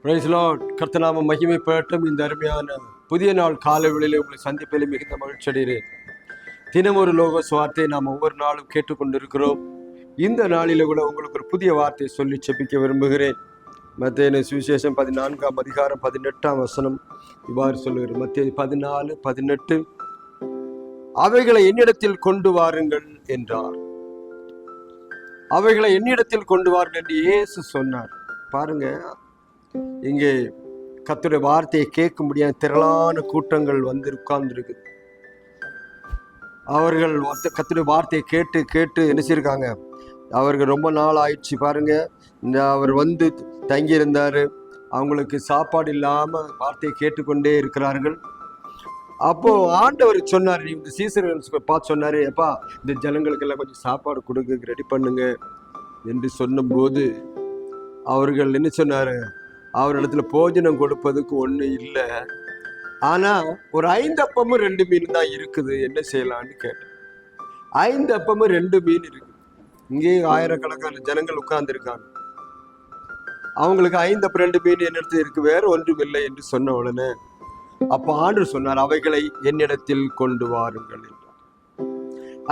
Price Lord. கர்த்தநாம மகிமைப்படட்டும். இந்த அருமையான புதிய நாள் காலை வேளையிலே உங்களை சந்திப்பதில் மிகுந்த மகிழ்ச்சி அடைகிறேன். தினம் ஒரு லோகோஸ் வார்த்தையை நாம் ஒவ்வொரு நாளும் கேட்டுக்கொண்டிருக்கிறோம். இந்த நாளில் கூட உங்களுக்கு ஒரு புதிய வார்த்தையை சொல்லி செபிக்க விரும்புகிறேன். மத்தேயு சுவிசேஷம் 14ஆம் அதிகாரம் 18ஆம் வசனம் இவ்வாறு சொல்லுகிறது. மத்தேயு 14:18, அவைகளை என்னிடத்தில் கொண்டு வாருங்கள் என்றார். அவைகளை என்னிடத்தில் கொண்டு வாருங்கள் என்று இயேசு சொன்னார். பாருங்க, இங்கே கர்த்தருடைய வார்த்தையை கேட்க முடியாத திரளான கூட்டங்கள் வந்து உட்கார்ந்துருக்கு. அவர்கள் கர்த்தருடைய வார்த்தையை கேட்டு கேட்டு என்ன செய்யிருக்காங்க, அவர்கள் ரொம்ப நாள் ஆயிடுச்சு பாருங்க. அவர் வந்து தங்கியிருந்தார், அவங்களுக்கு சாப்பாடு இல்லாமல் வார்த்தையை கேட்டுக்கொண்டே இருக்கிறார்கள். அப்போ ஆண்டவர் சொன்னார், இந்த சீசர்கள் பார்த்து சொன்னாரு, எப்பா இந்த ஜனங்களுக்கெல்லாம் கொஞ்சம் சாப்பாடு கொடுக்க ரெடி பண்ணுங்க என்று சொன்னபோது அவர்கள் என்ன சொன்னாரு, அவரிடத்துல போஜனம் கொடுப்பதுக்கு ஒன்றும் இல்லை, ஆனால் ஒரு 5 அப்பமும் 2 மீன் தான் இருக்குது, என்ன செய்யலான்னு கேட்டேன். 5 அப்பமும் 2 மீன் இருக்குது. இங்கேயே ஆயிரக்கணக்கான ஜனங்கள் உட்கார்ந்துருக்காங்க. அவங்களுக்கு 5 அப்பம் 2 மீன் என்னிடத்தில் இருக்கு, வேற ஒன்றும் இல்லை என்று சொன்ன உடனே அப்போ ஆண்டவர் சொன்னார், அவைகளை என்னிடத்தில் கொண்டு வாருங்கள் என்றார்.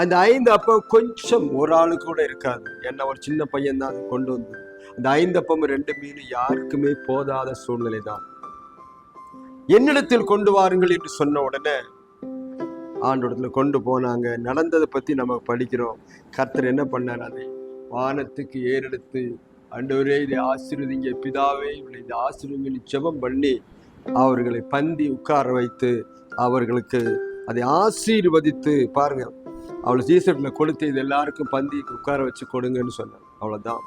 அந்த 5 அப்பம் கொஞ்சம் ஒரு ஆளு கூட இருக்காது, என்ன ஒரு சின்ன பையன் தான் அதை கொண்டு வந்து. அந்த 5 அப்பமும் 2 மீன் யாருக்குமே போதாத சூழ்நிலை தான். என்னிடத்தில் கொண்டு வாருங்கள் என்று சொன்ன உடனே ஆண்டவரத்துல கொண்டு போனாங்க. நடந்ததை பத்தி நம்ம படிக்கிறோம். கர்த்தர் என்ன பண்ணார், அதை வானத்துக்கு ஏறெடுத்து, ஆண்டவரே இதை ஆசீர்வதிங்க, பிதாவே இதை ஆசீர்வதிங்க ஜெபம் பண்ணி அவர்களை பந்தி உட்கார வைத்து அவர்களுக்கு அதை ஆசீர்வதித்து, பாருங்க, அவளை சீசர்களை கொடுத்து இது எல்லாருக்கும் பந்தி உட்கார வச்சு கொடுங்கன்னு சொன்னார். அவ்வளவுதான்.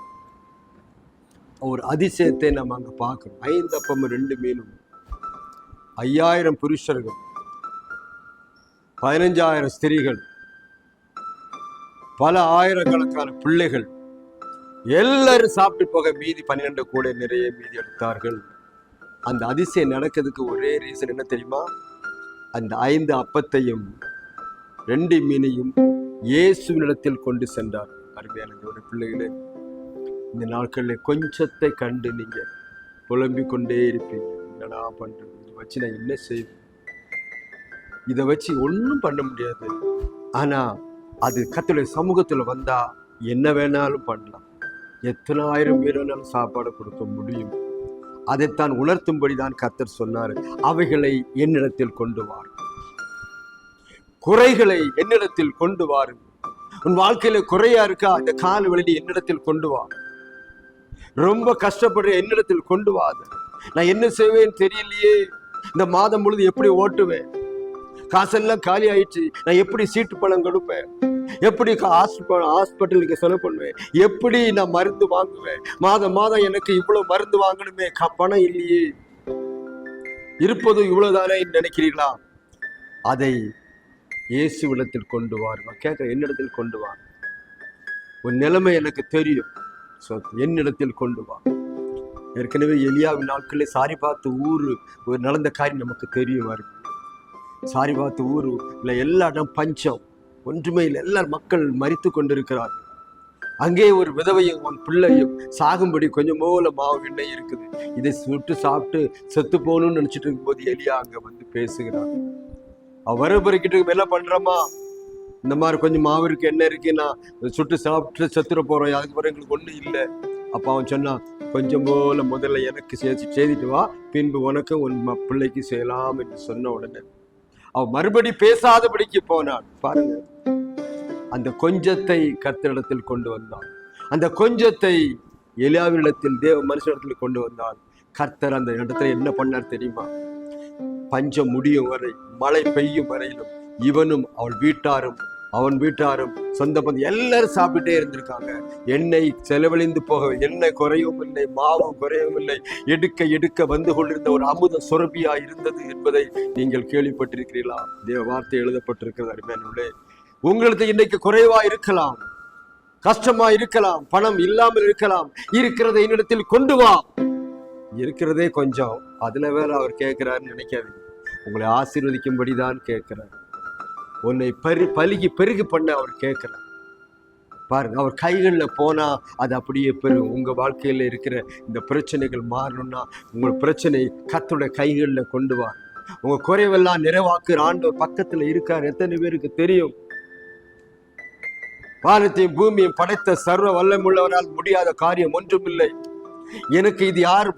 ஒரு அதிசயத்தை நம்ம அங்க பார்க்கிறோம். 5 அப்பமும் 2 மீனும், 5000 புருஷர்கள், 15000 ஸ்திரீகள், பல ஆயிரக்கணக்கான பிள்ளைகள் எல்லாரும் சாப்பிட்டு போக மீதி 12 கூட நிறைய மீதி எடுத்தார்கள். அந்த அதிசயம் நடக்கிறதுக்கு ஒரே ரீசன் என்ன தெரியுமா? அந்த 5 அப்பத்தையும் 2 மீனையும் இயேசுவினிடத்தில் கொண்டு சென்றார். அருமையான ஒரு பிள்ளைகளே, இந்த நாட்களில் கொஞ்சத்தை கண்டு நீங்க புலம்பிக் கொண்டே இருப்பீங்க. என்னடா பண்றது, இதை வச்சு நான் என்ன செய்வேன், இதை வச்சு ஒன்றும் பண்ண முடியாது. ஆனா அது கர்த்தருடைய சமூகத்துல வந்தா என்ன வேணாலும் பண்ணலாம், எத்தனை ஆயிரம் பேர் வேணாலும் சாப்பாடு கொடுக்க முடியும். அதைத்தான் உணர்த்தும்படிதான் கர்த்தர் சொன்னார், அவைகளை என்னிடத்தில் கொண்டு வாருங்கள், குறைகளை என்னிடத்தில் கொண்டு வாருங்கள். உன் வாழ்க்கையில குறையா இருக்கா, இந்த கால வேளையில என்னிடத்தில் கொண்டு வா. ரொம்ப கஷ்டப்படுற என்னிடத்தில் கொண்டு வா. நான் என்ன செய்வேன்னு தெரியலையே, இந்த மாதம் முழுது எப்படி ஓட்டுவேன், காசெல்லாம் காலி ஆயிடுச்சு, நான் எப்படி சீட்டு பணம் கொடுப்பேன், எப்படி ஹாஸ்பிட்டலுக்கு செலவு பண்ணுவேன், எப்படி நான் மருந்து வாங்குவேன், மாதம் மாதம் எனக்கு இவ்வளவு மருந்து வாங்கணுமே, பணம் இல்லையே, இருப்பது இவ்வளவுதானே நினைக்கிறீர்களா? அதை இயேசுவிடத்தில் கொண்டு வாருங்கள். கேட்க என்னிடத்தில் கொண்டு வா. உன் நிலைமை எனக்கு தெரியும், என்னிடத்தில் கொண்டு வா. ஏற்கனவே எலியாவின் நாட்களே சாரிபாத்து ஊரு ஒரு நடந்த காரியம் நமக்கு தெரியும். சாரிபாத்து ஊரு இல்லை, எல்லா இடம் பஞ்சம், ஒன்றுமே இல்லை, எல்லாரும் மக்கள் மரித்து கொண்டிருக்கிறார். அங்கே ஒரு விதவையும் ஒரு பிள்ளையும் சாகும்படி கொஞ்சம் போல மாவு எண்ணெய் இருக்குது, இதை சுட்டு சாப்பிட்டு செத்து போகணும்னு நினைச்சிட்டு இருக்கும்போது எலியா அங்க வந்து பேசுகிறார். வரப்பறிக்கிட்டு என்ன பண்றோமா, இந்த மாதிரி கொஞ்சம் மாவு இருக்கு, என்ன இருக்கு, நான் சுட்டு சாப்பிட்டு செத்துற போறோம், அதுக்கு பிறகு எங்களுக்கு ஒன்றும் இல்லை. அப்போ அவன் சொன்னான், கொஞ்சம் போல முதல்ல எனக்கு செய்துட்டு வா, பின்பு உனக்கு உன் பிள்ளைக்கு செய்யலாம் என்று சொன்ன உடனே அவன் மறுபடி பேசாதபடிக்கு போனான். பாருங்க, அந்த கொஞ்சத்தை கர்த்தரிடத்தில் கொண்டு வந்தான். அந்த கொஞ்சத்தை எலியாவினிடத்தில் தேவ மனுஷனிடத்தில் கொண்டு வந்தான். கர்த்தர் அந்த இடத்துல என்ன பண்ணார் தெரியுமா? பஞ்சம் முடியும் வரை, மழை பெய்யும் வரையிலும் இவனும் அவள் வீட்டாரும் அவன் வீட்டாரும் சொந்த பந்து எல்லாரும் சாப்பிட்டே இருந்திருக்காங்க. எண்ணெய் செலவழிந்து போகவே, எண்ணெய் குறையவும் இல்லை, மாவும் குறையவும் இல்லை, எடுக்க எடுக்க வந்து கொண்டிருந்த ஒரு அமுத சுரபியா இருந்தது என்பதை நீங்கள் கேள்விப்பட்டிருக்கிறீர்களா? தேவ வார்த்தை எழுதப்பட்டிருக்கிறது. அருமையானவர்களே, உங்களுக்கு இன்னைக்கு குறைவா இருக்கலாம், கஷ்டமா இருக்கலாம், பணம் இல்லாமல் இருக்கலாம், இருக்கிறதை என்னிடத்தில் கொண்டு வா. இருக்கிறதே கொஞ்சம், அதுல வேற அவர் கேட்கிறாருன்னு நினைக்காதீங்க. உங்களை ஆசீர்வதிக்கும்படிதான் கேட்கிறார். உன்னை பலுகி பெருகி பண்ண அவர் கேட்கிறார். பாருங்க, அவர் கைகளில் போனா அது அப்படியே பெறும். உங்க வாழ்க்கையில இருக்கிற இந்த பிரச்சனைகள் மாறணும்னா உங்கள் பிரச்சனை கர்த்தருடைய கைகளில் கொண்டு வா. உங்க குறைவெல்லாம் நிறைவாக்குற ஆண்டவர் பக்கத்துல இருக்கார். எத்தனை பேருக்கு தெரியும்? வானத்தையும் பூமியையும் படைத்த சர்வ வல்லமுள்ளவரால் முடியாத காரியம் ஒன்றுமில்லை. எனக்கு இது யார்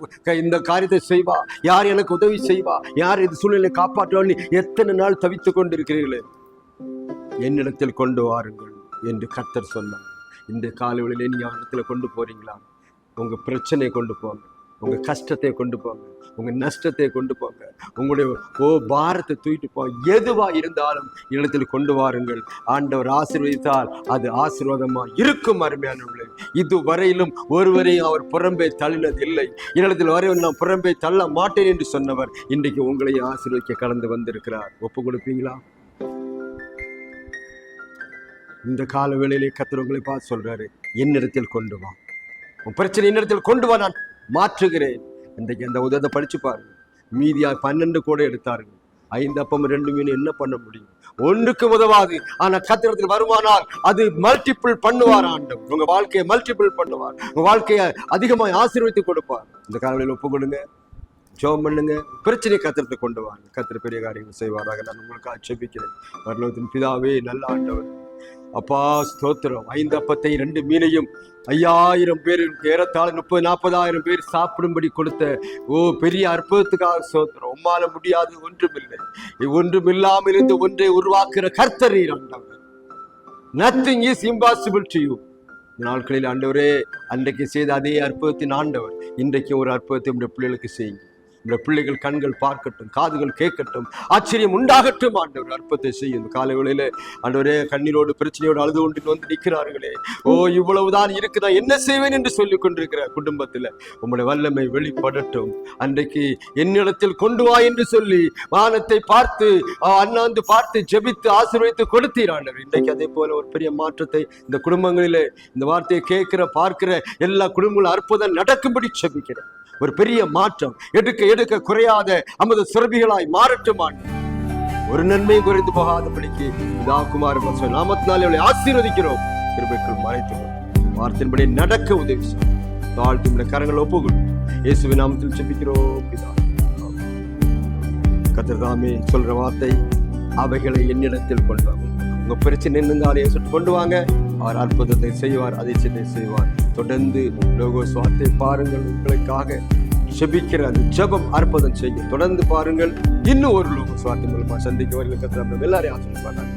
இந்த காரியத்தை செய்வா, யார் எனக்கு உதவி செய்வா, யார் இது சூழ்நிலை காப்பாற்றுவான்னு எத்தனை நாள் தவித்து கொண்டிருக்கிறீர்களே, என்னிடத்தில் கொண்டு வாருங்கள் என்று கர்த்தர் சொன்னார். இந்த காலையிலே நீங்க இடத்துல கொண்டு போறீங்களா? உங்க பிரச்சனையை கொண்டு போங்க, உங்க கஷ்டத்தை கொண்டு போங்க, உங்க நஷ்டத்தை கொண்டு போங்க, உங்களுடைய பாரத்தை தூக்கிட்டு போங்க. எதுவா இருந்தாலும் இடத்தில் கொண்டு வாருங்கள். ஆண்டவர் ஆசீர்வதித்தால் அது ஆசீர்வாதமா இருக்கும். அருமையானவர்களே, இதுவரையிலும் ஒருவரையும் அவர் புறம்பே தள்ளினது இல்லை. இடத்தில் வரையும் நான் புறம்பே தள்ள மாட்டேன் என்று சொன்னவர் இன்றைக்கு உங்களையும் ஆசீர்வதிக்க கடந்து வந்திருக்கிறார். ஒப்பு கொடுப்பீங்களா? இந்த கால வேளையிலே கர்த்தர் உங்களை பார்த்து சொல்றாரு, என்னிடத்தில் கொண்டு வா, உன் பிரச்சனை என்னிடத்தில் கொண்டு வா, நான் மாற்றுகிறேன். இன்றைக்கு அந்த உதவியை படிச்சு பாருங்க. மீதியா 12 கூட எடுத்தாருங்க. 5 அப்பம் 2 மீன் என்ன பண்ண முடியும்? ஒன்றுக்கு உதவாது. ஆனா கர்த்தரிடத்தில் வருமானால் அது மல்டிபிள் பண்ணுவார். ஆண்டவர் உங்க வாழ்க்கையை மல்டிபிள் பண்ணுவார். உங்க வாழ்க்கையை அதிகமாக ஆசீர்வதித்து கொடுப்பார். இந்த காலையில் ஒப்பு கொடுங்க, ஜெபம் பண்ணுங்க, பிரச்சனை கர்த்தரிடத்தில் கொண்டு வாங்க. கர்த்தர் பெரிய காரியங்கள் செய்வாராக. நான் உங்களுக்கு ஆட்சேபிக்கிறேன். பரலோகத்தின் பிதாவே, நல்ல ஆண்டவர், அப்பா ஸ்தோத்திரம். 5 அப்பத்தை 2 மீனையும் 5000 பேருக்கு ஏறத்தாழ 30,000-40,000 பேர் சாப்பிடும்படி கொடுத்த பெரிய அற்புதத்துக்காக ஸ்தோத்திரம். உம்மால முடியாது ஒன்றுமில்லை. ஒன்றுமில்லாமல் இருந்து ஒன்றை உருவாக்குற கர்த்தர் ஆண்டவர். Nothing is impossible to you. நாட்களில் ஆண்டவரே, அன்றைக்கு செய்த அதே அற்புதத்தின் ஆண்டவர் இன்றைக்கு ஒரு அற்புதத்தை உடைய பிள்ளைகளுக்கு செய்யுங்க. இந்த பிள்ளைகள் கண்கள் பார்க்கட்டும், காதுகள் கேட்கட்டும், ஆச்சரியம் உண்டாகட்டும். ஆண்டவர் அற்புதத்தை செய்யும். காலை வேளையில ஆண்டவரே, கண்ணீரோடு பிரச்சனையோடு அழுது கொண்டு வந்து நிற்கிறார்களே, இவ்வளவுதான் இருக்கு, நான் என்ன செய்வேன் என்று சொல்லிக் கொண்டிருக்கிற குடும்பத்தில் உங்களுடைய வல்லமை வெளிப்படட்டும். அன்றைக்கு என்னிடத்தில் கொண்டு வா என்று சொல்லி வானத்தை பார்த்து அண்ணாந்து பார்த்து ஜெபித்து ஆசீர்வதித்து கொடுத்தீர் ஆண்டவர். இன்றைக்கு அதே போல ஒரு பெரிய மாற்றத்தை இந்த குடும்பங்களிலே, இந்த வார்த்தையை கேட்கிற பார்க்கிற எல்லா குடும்பங்களும் அற்புதம் நடக்கும்படி ஜெபிக்கிறேன். ஒரு பெரிய மாற்றம் எடுக்க எடுக்க குறையாத அமது சுரபிகளாய் மாறட்டும். ஒரு நன்மையும் குறைந்து போகாதபடிக்கு பிதா குமார பரிசுத்த நாமத்தினாலே அவளை ஆசீர்வதிக்கிறோம். கிருபைக்குள் மறைத்துள்ளோம். வார்த்தையின்படி நடக்க உதவி செய்யும். தாழ்த்தி உடைய கரங்களை ஒப்புக்கொள்ளும். இயேசுவின் நாமத்தில் ஜெபிக்கிறோம் பிதா. கர்த்தர் தாமே சொல்ற வார்த்தை, அவைகளை என்னிடத்தில் கொண்டு வாங்க. உங்க பிரச்சனை இருந்தாலே சுட்டு கொண்டு வாங்க, அவர் அற்புதத்தை செய்வார், அதிசயத்தை செய்வார். தொடர்ந்து லோகோஸ் வார்த்தை பாருங்கள். உங்களுக்காக ஜெபிக்கிற அந்த ஜெபம் அற்புதம் செய்ய தொடர்ந்து பாருங்கள். இன்னும் ஒரு லோகோஸ் வார்த்தை மூலமா சந்திக்க வருகிற எல்லாரையும் ஆசீர்வதிப்பார்.